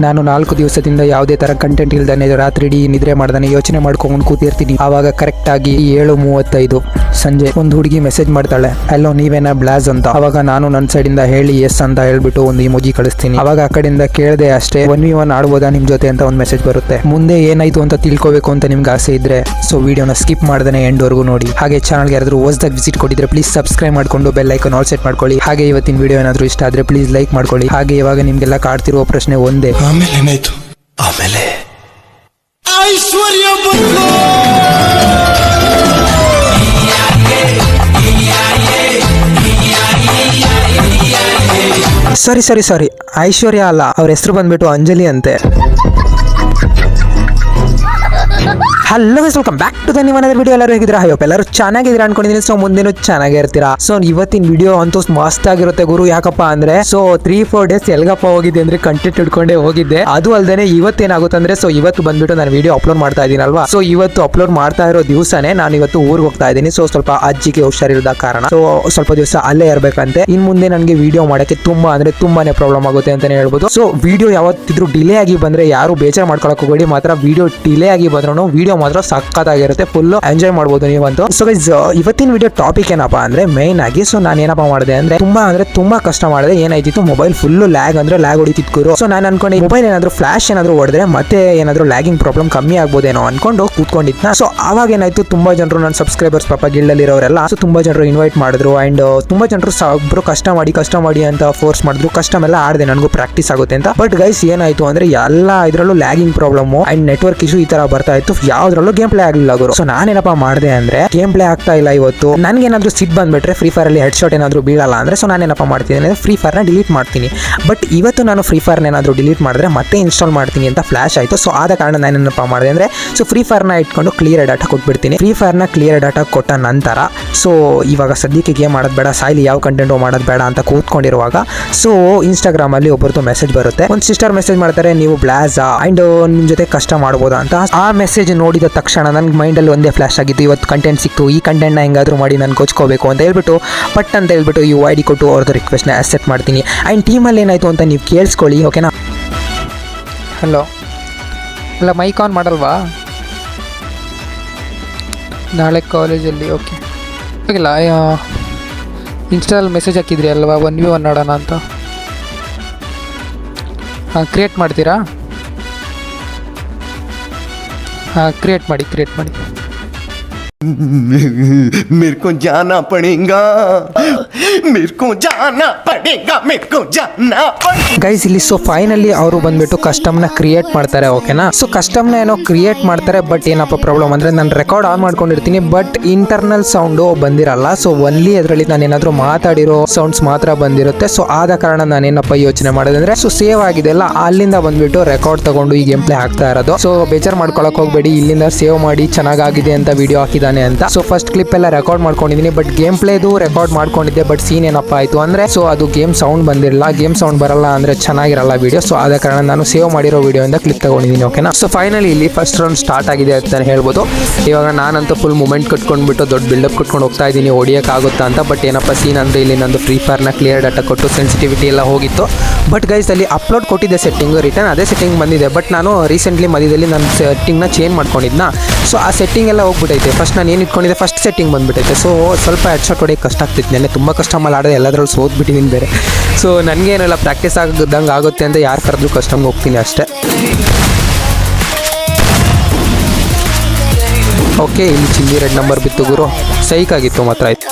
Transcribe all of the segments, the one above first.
ನಾನು 4 ದಿವಸದಿಂದ ಯಾವುದೇ ತರ ಕಂಟೆಂಟ್ ಇಲ್ದಾನೆ ರಾತ್ರಿ ಇಡೀ ನಿದ್ರೆ ಮಾಡ್ದಾನೆ ಯೋಚನೆ ಮಾಡ್ಕೊಂಡು ಕೂತಿರ್ತೀನಿ. ಆವಾಗ ಕರೆಕ್ಟ್ ಆಗಿ 7:35 ಸಂಜೆ ಒಂದು ಹುಡುಗಿ ಮೆಸೇಜ್ ಮಾಡ್ತಾಳೆ, ಹಲೋ ನೀವೇನಾ ಬ್ಲಾಸ್ ಅಂತ. ಅವಾಗ ನಾನು ನನ್ನ ಸೈಡ್ ಇಂದ ಹೇಳಿ ಎಸ್ ಅಂತ ಹೇಳ್ಬಿಟ್ಟು ಒಂದು ಇಮೋಜಿ ಕಳಿಸ್ತೀನಿ. ಅವಾಗ ಆ ಕಡೆಯಿಂದ ಕೇಳದೆ ಅಷ್ಟೇ 1v1 ಆಡ್ಬೋದಾ ನಿಮ್ ಜೊತೆ ಅಂತ ಒಂದು ಮೆಸೇಜ್ ಬರುತ್ತೆ. ಮುಂದೆ ಏನಾಯ್ತು ಅಂತ ತಿಳ್ಕೋಬೇಕು ಅಂತ ನಿಮ್ಗೆ ಆಸೆ ಇದ್ರೆ ಸೊ ವಿಡಿಯೋನ ಸ್ಕಿಪ್ ಮಾಡ್ದೇನೆ ಎಂಡ್ ವರೆಗೂ ನೋಡಿ. ಹಾಗೆ ಚಾನಲ್ಗೆ ಯಾರಾದ್ರೂ ಹೊಸದಾಗಿ ವಿಸಿಟ್ ಕೊಟ್ಟಿದ್ರೆ ಪ್ಲೀಸ್ ಸಬ್ಸ್ಕ್ರೈಬ್ ಮಾಡ್ಕೊಂಡು ಬೆಲ್ ಐಕಾನ್ ಆಲ್ ಸೆಟ್ ಮಾಡ್ಕೊಳ್ಳಿ. ಹಾಗೆ ಇವತ್ತಿನ ವಿಡಿಯೋ ಏನಾದರೂ ಇಷ್ಟ ಆದ್ರೆ ಪ್ಲೀಸ್ ಲೈಕ್ ಮಾಡ್ಕೊಳ್ಳಿ. ಹಾಗೆ ಇವಾಗ ನಿಮ್ಗೆಲ್ಲ ಕಾಡ್ತಿರುವ ಪ್ರಶ್ನೆ ಒಂದೇ, ಆಮೇಲೆ ಏನಾಯ್ತು? ಆಮೇಲೆ ಐಶ್ವರ್ಯ ಸಾರಿ ಐಶ್ವರ್ಯ ಅಲ್ಲ, ಅವ್ರ ಹೆಸರು ಬಂದ್ಬಿಟ್ಟು ಅಂಜಲಿ ಅಂತೆ. Hello guys, welcome back to the new another video. ಎಲ್ಲರೂ ಹೇಗಿದ್ದೀರಾ? ಹೋಪ್ ಎಲ್ಲರೂ ಚೆನ್ನಾಗಿದ್ದೀರಾ ಅನ್ಕೊಂಡಿದ್ದೀನಿ. ಸೊ ಮುಂದೇನು ಚೆನ್ನಾಗೇ ಇರ್ತೀರಾ. ಸೊ ಇವತ್ತಿನ ವಿಡಿಯೋ ಅಂತೂ ಮಸ್ತ್ ಆಗಿರುತ್ತೆ ಗುರು. ಯಾಕಪ್ಪ ಅಂದ್ರೆ ಸೊ 3-4 ಡೇಸ್ ಎಲ್ಗಪ್ಪ ಹೋಗಿದ್ದೆ ಅಂದ್ರೆ ಕಂಟೆಂಟ್ ಹಿಡ್ಕೊಂಡೇ ಹೋಗಿದ್ದೆ. ಅದು ಅಲ್ದೇನೆ ಇವತ್ತೇನಾಗುತ್ತೆ ಅಂದ್ರೆ ಸೊ ಇವತ್ತು ಬಂದ್ಬಿಟ್ಟು ನಾನು ವಿಡಿಯೋ ಅಪ್ಲೋಡ್ ಮಾಡ್ತಾ ಇದ್ದೀನಲ್ವಾ. ಸೊ ಇವತ್ತು ಅಪ್ಲೋಡ್ ಮಾಡ್ತಾ ಇರೋ ದಿವಸನೇ ನಾನು ಇವತ್ತು ಊರಿಗೆ ಹೋಗ್ತಾ ಇದ್ದೀನಿ. ಸೊ ಸ್ವಲ್ಪ ಅಜ್ಜಿಗೆ ಹುಷಾರಿಲ್ಲದ ಕಾರಣ ಸೊ ಸ್ವಲ್ಪ ದಿವಸ ಅಲ್ಲೇ ಇರ್ಬೇಕಂತೆ. ಇನ್ ಮುಂದೆ ನನಗೆ ವಿಡಿಯೋ ಮಾಡಕ್ಕೆ ತುಂಬಾನೇ ಪ್ರಾಬ್ಲಮ್ ಆಗುತ್ತೆ ಅಂತಾನೆ ಹೇಳ್ಬೋದು. ಸೊ ವಿಡಿಯೋ ಯಾವತ್ತಿದ್ರು ಡಿಲೇ ಆಗಿ ಬಂದ್ರೆ ಯಾರು ಬೇಜಾರು ಮಾಡ್ಕೊಳಕ್ ಹೋಗಬೇಡಿ. ಮಾತ್ರ ವಿಡಿಯೋ ಡಿಲೇ ಆಗಿ ಬಂದ್ರು ವಿಡಿಯೋ ಮಾತ್ರ ಸಕ್ಕತ್ತಾಗಿರುತ್ತೆ, ಫುಲ್ ಎಂಜಾಯ್ ಮಾಡ್ಬೋದು ನೀವಂತೂ. ಸೊ ಗೈಸ್, ಇವತ್ತಿನ ವಿಡಿಯೋ ಟಾಪಿಕ್ ಏನಪ್ಪಾ ಅಂದ್ರೆ ಮೇನ್ ಆಗಿ ಸೊ ನಾನು ಏನಪ್ಪಾ ಮಾಡಿದೆ ಅಂದ್ರೆ ತುಂಬಾ ಕಷ್ಟ ಮಾಡಿದೆ. ಏನಾಯ್ತಿತ್ತು, ಮೊಬೈಲ್ ಫುಲ್ ಲ್ಯಾಗ್ ಹೊಡಿತಿತ್ತು. ಸೊ ನಾನು ಅನ್ಕೊಂಡೆ ಮೊಬೈಲ್ ಏನಾದ್ರು ಫ್ಲಾಶ್ ಏನಾದ್ರು ಹೊಡೆದ್ರೆ ಮತ್ತೆ ಏನಾದ್ರು ಲ್ಯಾಗಿಂಗ್ ಪ್ರಾಬ್ಲಮ್ ಕಮ್ಮಿ ಆಗ್ಬೋದೇನೋ ಅನ್ಕೊಂಡು ಕೂತ್ಕೊಂಡಿದ್ನ. ಸೊ ಅವಾಗ ಏನಾಯ್ತು, ತುಂಬಾ ಜನರು ನನ್ನ ಸಬ್ಸ್ಕ್ರೈಬರ್ಸ್ ಪಾಪ ಗಿಲ್ಡಲ್ಲಿ ಇರೋರೆಲ್ಲ ಸೊ ತುಂಬಾ ಜನರು ಇನ್ವೈಟ್ ಮಾಡಿದ್ರು. ಅಂಡ್ ತುಂಬಾ ಜನರು ಒಬ್ರು ಕಷ್ಟ ಮಾಡಿ ಅಂತ ಫೋರ್ಸ್ ಮಾಡಿದ್ರು. ಕಸ್ಟಮ್ ಎಲ್ಲ ಆಡಿದೆ, ನನಗೂ ಪ್ರಾಕ್ಟೀಸ್ ಆಗುತ್ತೆ ಅಂತ. ಬಟ್ ಗೈಸ್ ಏನಾಯ್ತು ಅಂದ್ರೆ ಎಲ್ಲ ಇದ್ರಲ್ಲೂ lagging problem and network issue ಈ ತರ ಬರ್ತಾ ಇತ್ತು. ಯಾವ್ದ್ರಲ್ಲೂ ಗೇಮ್ ಪ್ಲೇ ಆಗಲಿಲ್ಲ ಗುರು. ಸೊ ನಾನೇನಪ್ಪ ಮಾಡಿದೆ ಅಂದ್ರೆ ಗೇಮ್ ಪ್ಲೇ ಆಗ್ತಾ ಇಲ್ಲ ಇವತ್ತು. ನನ್ಗೇನಾದ್ರೂ ಸಿಟ್ ಬಂದ್ಬಿಟ್ರೆ ಫ್ರೀ ಫೈರ್ ಅಲ್ಲಿ ಹೆಡ್ ಶಾಟ್ ಏನಾದ್ರು ಬೀಳಲ್ಲ ಅಂದ್ರೆ ಸೊ ನಾನೇನಪ್ಪ ಮಾಡ್ತೀನಿ ಅಂದ್ರೆ ಫ್ರೀ ಫೈರ್ ನ ಡಿಲೀಟ್ ಮಾಡ್ತೀನಿ. ಬಟ್ ಇವತ್ತು ನಾನು ಫ್ರೀ ಫೈರ್ ಏನಾದ್ರು ಡಿಲೀಟ್ ಮಾಡಿದ್ರೆ ಮತ್ತೆ ಇನ್ಸ್ಟಾಲ್ ಮಾಡ್ತೀನಿ ಅಂತ ಫ್ಲಾಶ್ ಆಯ್ತು. ಸೊ ಆದ ಕಾರಣ ನಾನೇನಪ್ಪ ಮಾಡಿದೆ ಅಂದ್ರೆ ಸೊ ಫ್ರೀ ಫೈರ್ ನ ಇಟ್ಕೊಂಡು ಕ್ಲಿಯರ್ ಡಾಟಾ ಕೊಟ್ಬಿಡ್ತೀನಿ. ಫ್ರೀ ಫೈರ್ ನ ಕ್ಲಿಯರ್ ಡಾಟಾ ಕೊಟ್ಟ ನಂತರ ಸೊ ಇವಾಗ ಸದ್ಯಕ್ಕೆ ಗೇಮ್ ಮಾಡೋದು ಬೇಡ, ಸಾಯ್ಲಿ ಯಾವ ಕಂಟೆಂಟ್ ಮಾಡೋದು ಬೇಡ ಅಂತ ಕೂತ್ಕೊಂಡಿರುವಾಗ ಸೊ ಇನ್ಸ್ಟಾಗ್ರಾಮ್ ಅಲ್ಲಿ ಒಬ್ಬರದು ಮೆಸೇಜ್ ಬರುತ್ತೆ. ಒಂದು ಸಿಸ್ಟರ್ ಮೆಸೇಜ್ ಮಾಡ್ತಾರೆ, ನೀವು ಬ್ಲಾಜಾ ಅಂಡ್ ನಿಮ್ ಜೊತೆ ಕಷ್ಟ ಮಾಡ್ಬೋದಾ ಅಂತ. ಆ ಮೆಸೇಜ್ ನೋಡಿದ ತಕ್ಷಣ ನನ್ನ ಮೈಂಡಲ್ಲಿ ಒಂದೇ ಫ್ಲಾಶ್ ಆಗಿತ್ತು, ಇವತ್ತು ಕಂಟೆಂಟ್ ಸಿಕ್ತು, ಈ ಕಂಟೆಂಟ್ನ ಹೆಂಗಾದ್ರೂ ಮಾಡಿ ನಾನು ಕೊಚ್ಕೋಬೇಕು ಅಂತ ಹೇಳ್ಬಿಟ್ಟು ಪಟ್ ಅಂತ ಹೇಳ್ಬಿಟ್ಟು ಯು ಐ ಡಿ ಕೊಟ್ಟು ಅವ್ರದ್ದು ರಿಕ್ವೆಸ್ಟ್ನ ಅಕ್ಸೆಪ್ಟ್ ಮಾಡ್ತೀನಿ. ಆ್ಯಂಡ್ ಟೀಮಲ್ಲಿ ಏನಾಯಿತು ಅಂತ ನೀವು ಕೇಳಿಸ್ಕೊಳ್ಳಿ, ಓಕೆನಾ? ಹಲೋ, ಅಲ್ಲ ಮೈಕ್ ಆನ್ ಮಾಡಲ್ವಾ? ನಾಳೆ ಕಾಲೇಜಲ್ಲಿ ಓಕೆ ಆಗಿಲ್ಲ. ಇನ್ಸ್ಟಾದಲ್ಲಿ ಮೆಸೇಜ್ ಹಾಕಿದ್ರಿ ಅಲ್ವಾ 1v1 ಆಡೋಣ ಅಂತ. ಹಾಂ, ಕ್ರಿಯೇಟ್ ಮಾಡ್ತೀರಾ? हाँ क्रिएट ಮಾಡಿ मेरे को जाना पड़ेगा ಗೈಸ್. ಇಲ್ಲಿ ಸೊ ಫೈನಲಿ ಅವರು ಬಂದ್ಬಿಟ್ಟು ಕಸ್ಟಮ್ನ ಕ್ರಿಯೇಟ್ ಮಾಡ್ತಾರೆ, ಓಕೆನಾ? ಸೊ ಕಸ್ಟಮ್ನ ಏನೋ ಕ್ರಿಯೇಟ್ ಮಾಡ್ತಾರೆ. ಬಟ್ ಏನಪ್ಪ ಪ್ರಾಬ್ಲಮ್ ಅಂದ್ರೆ ನಾನು ರೆಕಾರ್ಡ್ ಆನ್ ಮಾಡ್ಕೊಂಡಿರ್ತೀನಿ ಬಟ್ ಇಂಟರ್ನಲ್ ಸೌಂಡು ಬಂದಿರಲ್ಲ. ಸೊ ಒನ್ಲಿ ಅದರಲ್ಲಿ ನಾನು ಏನಾದರೂ ಮಾತಾಡಿರೋ ಸೌಂಡ್ಸ್ ಮಾತ್ರ ಬಂದಿರುತ್ತೆ. ಸೊ ಆದ ಕಾರಣ ನಾನೇನಪ್ಪ ಯೋಚನೆ ಮಾಡೋದು ಅಂದ್ರೆ ಸೊ ಸೇವ್ ಆಗಿದೆ ಅಲ್ಲ, ಅಲ್ಲಿಂದ ಬಂದ್ಬಿಟ್ಟು ರೆಕಾರ್ಡ್ ತಗೊಂಡು ಈ ಗೇಮ್ ಪ್ಲೇ ಆಗ್ತಾ ಇರೋದು. ಸೊ ಬೇಜಾರು ಮಾಡ್ಕೊಳಕ್ ಹೋಗ್ಬೇಡಿ, ಇಲ್ಲಿಂದ ಸೇವ್ ಮಾಡಿ ಚೆನ್ನಾಗಿದೆ ಅಂತ ವಿಡಿಯೋ ಹಾಕಿದ್ದಾನೆ ಅಂತ. ಸೊ ಫಸ್ಟ್ ಕ್ಲಿಪ್ ಎಲ್ಲ ರೆಕಾರ್ಡ್ ಮಾಡ್ಕೊಂಡಿದ್ದೀನಿ ಬಟ್ ಗೇಮ್ ಪ್ಲೇದು ರೆಕಾರ್ಡ್ ಮಾಡ್ಕೊಂಡಿದ್ದೆ. ಬಟ್ ಸೀನ್ ಏನಪ್ಪ ಆಯ್ತು ಅಂದ್ರೆ ಸೊ ಅದು ಗೇಮ್ ಸೌಂಡ್ ಬಂದಿರಲ್ಲ. ಗೇಮ್ ಸೌಂಡ್ ಬರಲ್ಲ ಅಂದ್ರೆ ಚೆನ್ನಾಗಿರಲ್ಲ ವಿಡಿಯೋ. ಸೊ ಆದ ಕಾರಣ ನಾನು ಸೇವ್ ಮಾಡಿರೋ ವಿಡಿಯೋಯಿಂದ ಕ್ಲಿಪ್ ತಗೊಂಡಿದ್ದೀನಿ, ಓಕೆನಾ? ಸೊ ಫೈನಲಿ ಇಲ್ಲಿ ಫಸ್ಟ್ ರೌಂಡ್ ಸ್ಟಾರ್ಟ್ ಆಗಿದೆ ಅಂತ ಹೇಳ್ಬೋದು. ಇವಾಗ ನಾನಂತೂ ಫುಲ್ ಮೂಮೆಂಟ್ ಕಟ್ಕೊಂಡ್ಬಿಟ್ಟು ದೊಡ್ಡ ಬಿಲ್ಡಪ್ ಕಟ್ಕೊಂಡು ಹೋಗ್ತಾ ಇದ್ದೀನಿ, ಹೊಡಿಯೋಕ್ಕಾಗುತ್ತಾ ಅಂತ. ಬಟ್ ಏನಪ್ಪ ಸೀನ್ ಅಂದರೆ ಇಲ್ಲಿ ನಂದು ಫ್ರೀ ಫೈರ್ನ ಕ್ಲಿಯರ್ ಡಾಟಾ ಕೊಟ್ಟು ಸೆನ್ಸಿಟಿವಿಟಿ ಎಲ್ಲ ಹೋಗಿತ್ತು. ಬಟ್ ಗೈಸ್ ಅಲ್ಲಿ ಅಪ್ಲೋಡ್ ಕೊಟ್ಟಿದ್ದೆ ಸೆಟ್ಟಿಂಗ್, ರಿಟರ್ನ್ ಅದೇ ಸೆಟ್ಟಿಂಗ್ ಬಂದಿದೆ. ಬಟ್ ನಾನು ರೀಸೆಂಟ್ಲಿ ಮಧ್ಯದಲ್ಲಿ ನನ್ನ ಸೆಟ್ಟಿಂಗ್ನ ಚೇಂಜ್ ಮಾಡ್ಕೊಂಡಿದ್ನ. ಸೊ ಆ ಸೆಟ್ಟಿಂಗ್ ಎಲ್ಲ ಹೋಗ್ಬಿಟ್ಟೈತೆ. ಫಸ್ಟ್ ನಾನು ಏನು ಇಟ್ಕೊಂಡಿದ್ದೆ ಫಸ್ಟ್ ಸೆಟ್ಟಿಂಗ್ ಬಂದ್ಬಿಟ್ಟೈತೆ. ಸೊ ಸ್ವಲ್ಪ ಹೆಡ್ ಶಾಟ್ ಹೊಡೆಯೋಕ್ಕೆ ಕಷ್ಟ ಆಗ್ತಿತ್ತು. ನೆನ್ನೆ ತುಂಬ ಕಸ್ಟಮಲ್ಲಿ ಆಡೋದು, ಎಲ್ಲದ್ರಲ್ಲಿ ಸೋತ್ಬಿಟ್ಟಿದ್ದೀನಿ ಬೇರೆ. ಸೊ ನನಗೇನೆಲ್ಲ ಪ್ರಾಕ್ಟೀಸ್ ಆಗದಂಗೆ ಆಗುತ್ತೆ ಅಂತ ಯಾರು ಕರೆದ್ರು ಕಸ್ಟಮ್ಗೆ ಹೋಗ್ತೀನಿ ಅಷ್ಟೇ. ಓಕೆ, ಇಲ್ಲಿ ಚಿಲ್ಲಿ ರೆಡ್ ನಂಬರ್ ಬಿತ್ತು ಗುರು, ಸೈಕ್ ಆಗಿತ್ತು ಮಾತ್ರ. ಆಯ್ತು,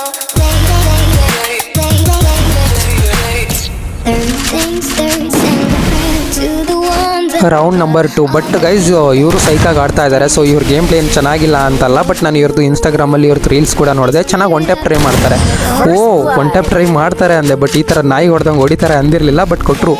ರೌಂಡ್ ನಂಬರ್ 2. ಬಟ್ ಗೈಸ್ ಇವರು ಸೈಕಾಗಿ ಆಡ್ತಾ ಇದ್ದಾರೆ. ಸೊ ಇವ್ರ ಗೇಮ್ ಪ್ಲೇ ಏನು ಚೆನ್ನಾಗಿಲ್ಲ ಅಂತಲ್ಲ, ಬಟ್ ನಾನು ಇವ್ರದ್ದು ಇನ್ಸ್ಟಾಗ್ರಾಮಲ್ಲಿ ಇವ್ರದ್ದು ರೀಲ್ಸ್ ಕೂಡ ನೋಡಿದೆ. ಚೆನ್ನಾಗಿ ಒನ್ ಟ್ಯಾಪ್ ಟ್ರೈ ಮಾಡ್ತಾರೆ. ಒನ್ ಟ್ಯಾಪ್ ಟ್ರೈ ಮಾಡ್ತಾರೆ ಅಂದೆ, ಬಟ್ ಈ ಥರ ನಾಯಿ ಹೊಡೆದಂಗೆ ಹೊಡಿತಾರೆ ಅಂದಿರಲಿಲ್ಲ, ಬಟ್ ಕೊಟ್ಟರು.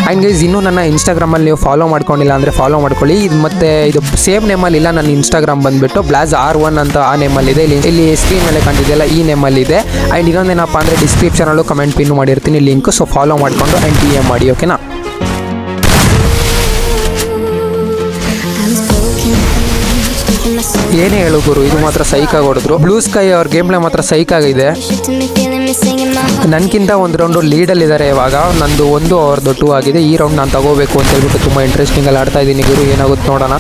ಆ್ಯಂಡ್ ಗೈಸ್ ಇನ್ನೂ ನನ್ನ ಇನ್ಸ್ಟಾಗ್ರಾಮಲ್ಲಿ ನೀವು ಫಾಲೋ ಮಾಡ್ಕೊಂಡಿಲ್ಲ ಅಂದರೆ ಫಾಲೋ ಮಾಡ್ಕೊಳ್ಳಿ. ಇದು ಮತ್ತು ಇದು ಸೇಮ್ ನೇಮಲ್ಲಿ ಇಲ್ಲ, ನನ್ನ ಇನ್ಸ್ಟಾಗ್ರಾಮ್ ಬಂದುಬಿಟ್ಟು ಬ್ಲಾಜ್ R1 ಅಂತ ಆ ನೇಮಲ್ಲಿದೆ. ಇಲ್ಲಿ ಸ್ಕ್ರೀನ್ ಮೇಲೆ ಕಾಣ್ತಿದೆಯಲ್ಲ ಈ ನೇಮಲ್ಲಿದೆ. ಆ್ಯಂಡ್ ಇನ್ನೊಂದೇನಪ್ಪ ಅಂದರೆ ಡಿಸ್ಕ್ರಿಪ್ಷನಲ್ಲೂ ಕಮೆಂಟ್ ಪಿನ್ ಮಾಡಿರ್ತೀನಿ ಲಿಂಕ್. ಸೊ ಫಾಲೋ ಮಾಡಿಕೊಂಡು ಆ್ಯಂಡ್ DM ಮಾಡಿ, ಓಕೆನಾ? ಏನೇ ಹೇಳು ಗುರು, ಇದು ಮಾತ್ರ ಸೈಕಾಗಿ ಹೊಡೆದ್ರು. ಬ್ಲೂ ಸ್ಕೈ ಅವ್ರ ಗೇಮ್ ಪ್ಲೇ ಮಾತ್ರ ಸೈಕಾಗಿದೆ. missing in my heart. ನನಗಿಂತ ಒಂದು ರೌಂಡು ಲೀಡಲ್ಲಿದ್ದಾರೆ ಇವಾಗ. ನಂದು 1 ಅವ್ರದ್ದು 2 ಆಗಿದೆ. ಈ ರೌಂಡ್ ನಾನು ತಗೋಬೇಕು ಅಂತ ಹೇಳ್ಬಿಟ್ಟು ತುಂಬ ಇಂಟ್ರೆಸ್ಟಿಂಗಲ್ಲಿ ಆಡ್ತಾ ಇದ್ದೀನಿ ಗುರು. ಏನಾಗುತ್ತೆ ನೋಡೋಣ.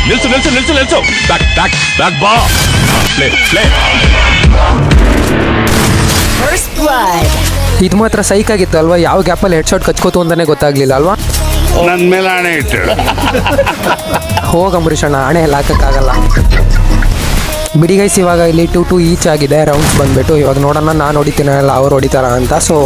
ನಿಲ್ಸು ನಿಲ್ಸು ನಿಲ್ಸು ನಿಲ್ಸು ಬ್ಯಾಕ್ ಬ್ಯಾಕ್ ಬ್ಯಾಕ್ ಬಾ ಪ್ಲೇ ಪ್ಲೇ. First blood. ಇದು ಮಾತ್ರ ಸೈಕ್ ಆಗಿತ್ತು ಅಲ್ವಾ. ಯಾವ ಗ್ಯಾಪಲ್ಲಿ ಹೆಡ್ ಶಾಟ್ ಕಚ್ಕೋತು ಅಂತಲೇ ಗೊತ್ತಾಗ್ಲಿಲ್ಲ ಅಲ್ವಾ. ನನ್ನ ಮೇಲೆ ಆಣೆ ಇಟ್ಟು ಹೋಗ ಅಂಬರೀಷ್ ಅಣ್ಣ, ಹಣೆ ಎಲ್ಲ ಹಾಕೋಕ್ಕಾಗಲ್ಲ. ಬಿಡಿ ಗೈಸ್, ಇವಾಗ ಇಲ್ಲಿ 2-2 ಈಚ್ ಆಗಿದೆ ರೌಂಡ್ಸ್ ಬಂದುಬಿಟ್ಟು. ಇವಾಗ ನೋಡೋಣ ನಾನು ಹೊಡಿತೀನಲ್ಲ ಅವ್ರು ಹೊಡಿತಾರ ಅಂತ. ಸೊ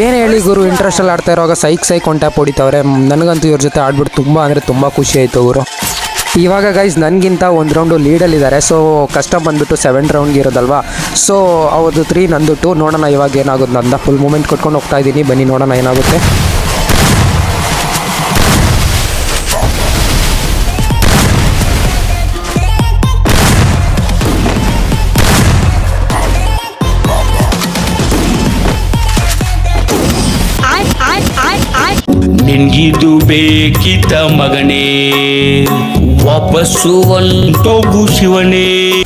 ಏನು ಹೇಳಿ ಗುರು, ಇಂಟ್ರೆಸ್ಟಲ್ಲಿ ಆಡ್ತಾ ಇರೋವಾಗ ಸೈಕ್ ಒನ್ ಟ್ಯಾಪ್ ಹೊಡಿತಾವ್ರೆ. ನನಗಂತೂ ಇವ್ರ ಜೊತೆ ಆಡ್ಬಿಟ್ಟು ತುಂಬ ಅಂದರೆ ತುಂಬ ಖುಷಿ ಆಯಿತು ಗುರು. ಇವಾಗ ಗೈಸ್ ನನಗಿಂತ 1 ರೌಂಡು ಲೀಡಲ್ಲಿದ್ದಾರೆ. ಸೊ ಕಷ್ಟ ಬಂದುಬಿಟ್ಟು 7 ರೌಂಡ್ಗೆ ಇರೋದಲ್ವಾ. ಸೊ ಅವ್ರದ್ದು 3 ನಂದು 2. ನೋಡೋಣ ಇವಾಗ ಏನಾಗುತ್ತೆ. ನಂದ ಫುಲ್ ಮೂಮೆಂಟ್ ಕೊಟ್ಕೊಂಡು ಹೋಗ್ತಾ ಇದ್ದೀನಿ. ಬನ್ನಿ ನೋಡೋಣ ಏನಾಗುತ್ತೆ. ನಿನ್ಗಿದು ಬೇಕಿತ ಮಗನೇ, ವಾಪಸ್ಸು ಒಂಟೋಗು ಶಿವನೇ.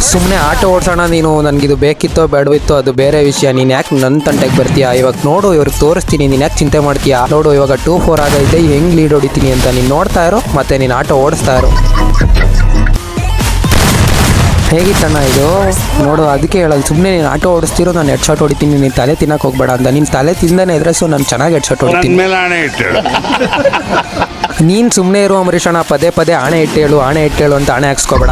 ಸುಮ್ಮನೆ ಆಟೋ ಓಡಿಸೋಣ ನೀನು. ನನಗಿದು ಬೇಕಿತ್ತೋ ಬೇಡವಿತ್ತೋ ಅದು ಬೇರೆ ವಿಷಯ. ನೀನು ಯಾಕೆ ನನ್ನ ತಂಟೆಗೆ ಬರ್ತೀಯಾ? ಇವಾಗ ನೋಡು, ಇವ್ರಿಗೆ ತೋರಿಸ್ತೀನಿ. ನೀನು ಯಾಕೆ ಚಿಂತೆ ಮಾಡ್ತೀಯಾ? ನೋಡು, ಇವಾಗ 2-4 ಆಗೈತೆ. ಹೆಂಗೆ ಲೀಡ್ ಹೊಡಿತೀನಿ ಅಂತ ನೀನು ನೋಡ್ತಾ ಇರೋ, ಮತ್ತು ನೀನು ಆಟೋ ಓಡಿಸ್ತಾ ಇರೋ. ಹೇಗಿತ್ತಣ್ಣ ಇದು? ನೋಡು, ಅದಕ್ಕೆ ಹೇಳೋದು, ಸುಮ್ಮನೆ ನೀನು ಆಟೋ ಓಡಿಸ್ತಿರೋ, ನಾನು ಹೆಡ್ ಶಾಟ್ ಹೊಡಿತೀನಿ. ನೀನು ತಲೆ ತಿನ್ನಕ್ಕೆ ಹೋಗ್ಬೇಡ ಅಂತ. ನೀನು ತಲೆ ತಿಂದಾನೆ ಇದ್ರೆ ಸೊ ನಾನು ಚೆನ್ನಾಗಿ ಹೆಡ್ ಶಾಟ್ ನನ್ನ ಹೊಡಿತೀನಿ. ಮೇಲೆ ಆಣೆ ಇಟ್ಟು ನೀನು ಸುಮ್ಮನೆ ಇರೋ ಅಂಬರೀಷ್ ಅಣ್ಣ. ಪದೇ ಆಣೆ ಇಟ್ಟೇಳು ಅಂತ ಆಣೆ ಹಾಕ್ಸ್ಕೊಬೇಡ.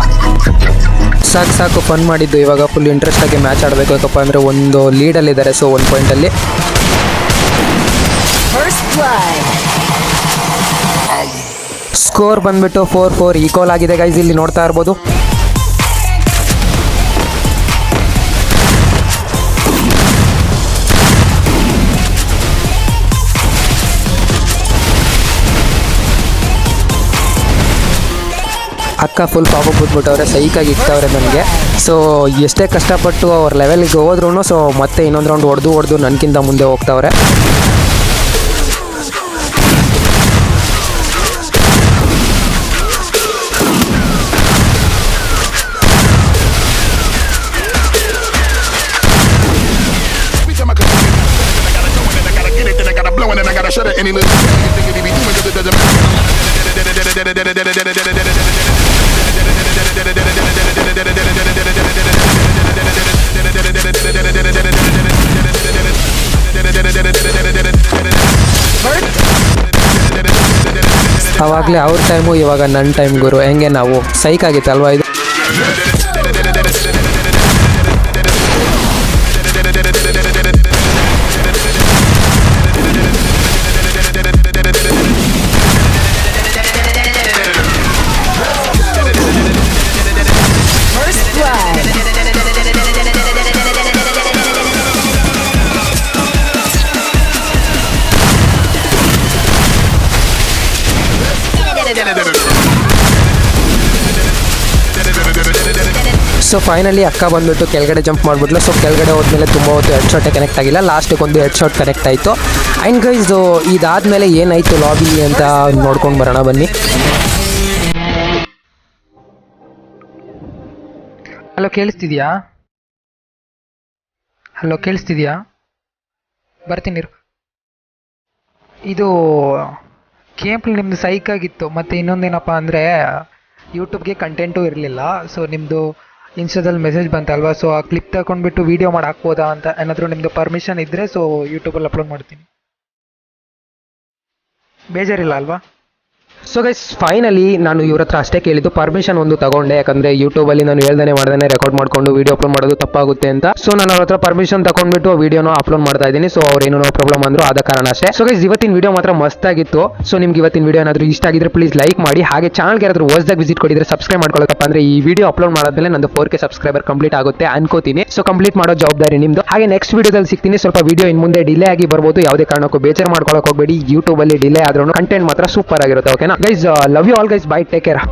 ಸಾಕು ಫನ್ ಮಾಡಿದ್ದು. ಇವಾಗ ಫುಲ್ ಇಂಟ್ರೆಸ್ಟಾಗಿ ಮ್ಯಾಚ್ ಆಡಬೇಕು. ಯಾಕಪ್ಪ ಅಂದರೆ ಒಂದು ಲೀಡಲ್ಲಿದ್ದಾರೆ. ಸೊ 1 ಪಾಯಿಂಟಲ್ಲಿ First blood. ಸ್ಕೋರ್ ಬಂದುಬಿಟ್ಟು 4-4 ಈಕ್ವಲ್ ಆಗಿದೆ ಗೈಸ್. ಇಲ್ಲಿ ನೋಡ್ತಾ ಇರ್ಬೋದು. ಅಕ್ಕ ಫುಲ್ ಪಾಪ ಕೂತ್ಬಿಟ್ಟವ್ರೆ, ಸೈಕಾಗಿ ಇಕ್ತವ್ರೆ ನನಗೆ. ಸೊ ಎಷ್ಟೇ ಕಷ್ಟಪಟ್ಟು ಅವ್ರ ಲೆವೆಲ್ಗೆ ಹೋದ್ರೂ ಸೊ ಮತ್ತೆ ಇನ್ನೊಂದು ರೌಂಡ್ ಹೊಡೆದು ನನಗಿಂತ ಮುಂದೆ ಹೋಗ್ತವ್ರೆ. ಅವಾಗಲೇ ಅವ್ರ ಟೈಮು, ಇವಾಗ ನನ್ನ ಟೈಮ್ ಗುರು. ಹೆಂಗೆ ನಾವು ಸೈಕ್ ಆಗಿತ್ತಲ್ವಾ ಇದು. First blood. ಸೊ ಫೈನಲಿ ಅಕ್ಕ ಬಂದುಬಿಟ್ಟು ಕೆಳಗಡೆ ಜಂಪ್ ಮಾಡಿಬಿಟ್ಲು. ಸೊ ಕೆಳಗಡೆ ಹೋದ್ಮೇಲೆ ತುಂಬ ಹೊತ್ತು ಹೆಡ್ ಶಾಟೇ ಕನೆಕ್ಟ್ ಆಗಿಲ್ಲ. ಲಾಸ್ಟಿಗೆ ಒಂದು ಹೆಡ್ ಶಾಟ್ ಕನೆಕ್ಟ್ ಆಯಿತು. ಆ್ಯಂಡ್ ಗೈಸ್, ಇದಾದಮೇಲೆ ಏನಾಯಿತು ಲಾಬಿ ಅಂತ ನೋಡ್ಕೊಂಡು ಬರೋಣ ಬನ್ನಿ. ಹಲೋ, ಕೇಳಿಸ್ತಿದ್ಯಾ? ಬರ್ತೀನಿ. ಇದು ಗೇಮ್ ನಿಮ್ಮದು ಸೈಕಾಗಿತ್ತು. ಮತ್ತು ಇನ್ನೊಂದೇನಪ್ಪ ಅಂದರೆ ಯೂಟ್ಯೂಬ್ಗೆ ಕಂಟೆಂಟು ಇರಲಿಲ್ಲ. ಸೊ ನಿಮ್ಮದು ಇನ್ಸ್ಟಾದಲ್ಲಿ ಮೆಸೇಜ್ ಬಂತಲ್ವಾ, ಸೊ ಆ ಕ್ಲಿಪ್ ತಗೊಂಡ್ಬಿಟ್ಟು ವೀಡಿಯೋ ಮಾಡಿ ಹಾಕ್ಬೋದಾ ಅಂತ ಏನಾದರೂ ನಿಮ್ಮದು ಪರ್ಮಿಷನ್ ಇದ್ದರೆ ಸೊ ಯೂಟ್ಯೂಬಲ್ಲಿ ಅಪ್ಲೋಡ್ ಮಾಡ್ತೀನಿ. ಬೇಜಾರಿಲ್ಲ ಅಲ್ವಾ? ಸೊ ಗೈಸ್ ಫೈನಲಿ ನಾನು ಇವ್ರ ಹತ್ರ ಅಷ್ಟೇ ಕೇಳಿದ್ದು ಪರ್ಮಿಷನ್ ಒಂದು ತಗೊಂಡೆ, ಯಾಕಂದ್ರೆ ಯೂಟ್ಯೂಬ್ ಅಲ್ಲಿ ನಾನು ಹೇಳ್ದೇನೆ ಮಾಡ್ದೇನೆ ರೆಕಾರ್ಡ್ ಮಾಡ್ಕೊಂಡು ವಿಡಿಯೋ ಅಪ್ಲೋಡ್ ಮಾಡೋದು ತಪ್ಪಾಗುತ್ತೆ ಅಂತ. ಸೊ ನಾನು ಅವ್ರ ಹತ್ರ ಪರ್ಮಿಷನ್ ತಗೊಂಡ್ಬಿಟ್ಟು ವಿಡಿಯೋನ ಅಪ್ಲೋಡ್ ಮಾಡ್ತಾ ಇದ್ದೀನಿ. ಸೊ ಅವ್ರೇನೋ ಪ್ರಾಬ್ಲಮ್ ಅಂದ್ರು, ಆದ ಕಾರಣ ಅಷ್ಟೇ. ಸೊ ಗೈಸ್ ಇವತ್ತಿನ ವಿಡಿಯೋ ಮಾತ್ರ ಮಸ್ತ್ ಆಗಿತ್ತು. ಸೊ ನಿಮ್ಗೆ ಇವತ್ತಿನ ವಿಡಿಯೋ ಏನಾದ್ರು ಇಷ್ಟ ಆಗಿದ್ರೆ ಪ್ಲೀಸ್ ಲೈಕ್ ಮಾಡಿ, ಹಾಗೆ ಚಾನಲ್ಗೆ ಯಾರಾದ್ರೂ ಹೊಸದಾಗಿ ವಿಸಿಟ್ ಕೊಟ್ಟಿದ್ರೆ ಸಬ್ಸ್ಕ್ರೈಬ್ ಮಾಡ್ಕೊಳ್ಳೋದಪ್ಪ ಅಂದ್ರೆ ಈ ವಿಡಿಯೋ ಅಪ್ಲೋಡ್ ಮಾಡಾದ್ಮೇಲೆ ನಂದು 4K ಸಬ್ಸ್ಕ್ರೈಬರ್ ಕಂಪ್ಲೀಟ್ ಆಗುತ್ತೆ ಅನ್ಕೋತೀನಿ. ಸೊ ಕಂಪ್ಲೀಟ್ ಮಾಡೋ ಜವಾಬ್ದಾರಿ ನಿಮ್ದು. ಹಾಗೆ ನೆಕ್ಸ್ಟ್ ವಿಡಿಯೋದಲ್ಲಿ ಸಿಗ್ತೀನಿ. ಸ್ವಲ್ಪ ವಿಡಿಯೋ ಇನ್ ಮುಂದೆ ಡಿಲೇ ಆಗಿ ಬರ್ಬೋದು, ಯಾವುದೇ ಕಾರಣಕ್ಕೂ ಬೇಜಾರು ಮಾಡ್ಕೊಳಕ್ ಹೋಗಬೇಡಿ. ಯೂಟ್ಯೂಬ್ ಅಲ್ಲಿ ಡಿಲೇ ಆದ್ರೂ ಕಂಟೆಂಟ್ ಮಾತ್ರ ಸೂಪರ್ ಆಗಿರುತ್ತೆ. ಓಕೆನಾ guys, love you all guys, bye, take care.